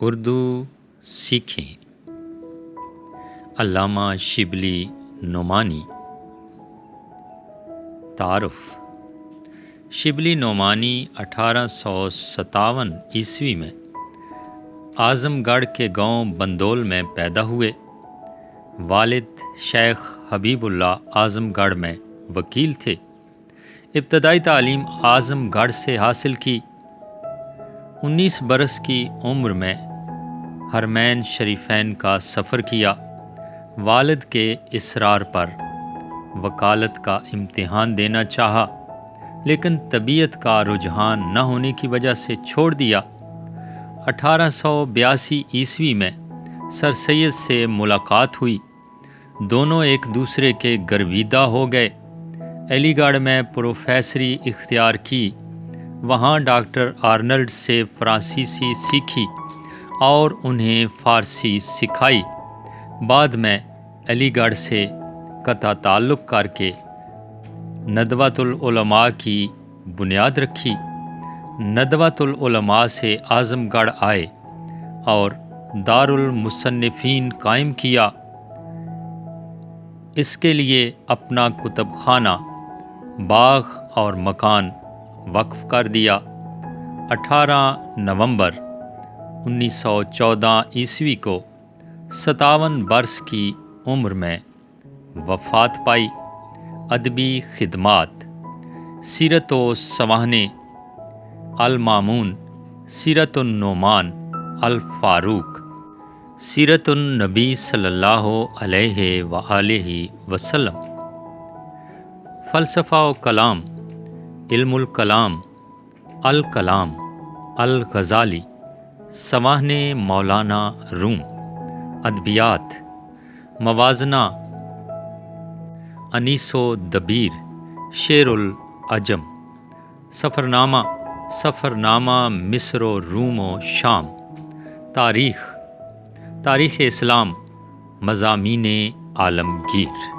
اردو سیکھیں۔ علامہ شبلی نعمانی۔ تعارف۔ شبلی نعمانی 1857 میں اعظم گڑھ کے گاؤں بندول میں پیدا ہوئے۔ والد شیخ حبیب اللہ اعظم گڑھ میں وکیل تھے۔ ابتدائی تعلیم اعظم گڑھ سے حاصل کی۔ 19 برس کی عمر میں حرمین شریفین کا سفر کیا۔ والد کے اصرار پر وکالت کا امتحان دینا چاہا، لیکن طبیعت کا رجحان نہ ہونے کی وجہ سے چھوڑ دیا۔ 1882 میں سر سید سے ملاقات ہوئی۔ دونوں ایک دوسرے کے گرویدہ ہو گئے۔ علی گڑھ میں پروفیسری اختیار کی۔ وہاں ڈاکٹر آرنلڈ سے فرانسیسی سیکھی اور انہیں فارسی سکھائی۔ بعد میں علی گڑھ سے قطع تعلق کر کے ندوۃ العلماء کی بنیاد رکھی۔ ندوۃ العلماء سے اعظم گڑھ آئے اور دارالمصنفین قائم کیا۔ اس کے لیے اپنا کتب خانہ، باغ اور مکان وقف کر دیا۔ 18 نومبر 1914 کو 57 برس کی عمر میں وفات پائی۔ ادبی خدمات: سیرت و سوانح المامون، سیرت النعمان الفاروق، سیرت النبی صلی اللہ علیہ وآلہ وسلم۔ فلسفہ و کلام: علم الکلام، الکلام الغزالی، سوانح مولانا روم۔ ادبیات: موازنہ، انیس و دبیر، شعر العجم۔ سفرنامہ: سفرنامہ مصر و روم و شام۔ تاریخ: تاریخ اسلام، مضامین عالمگیر۔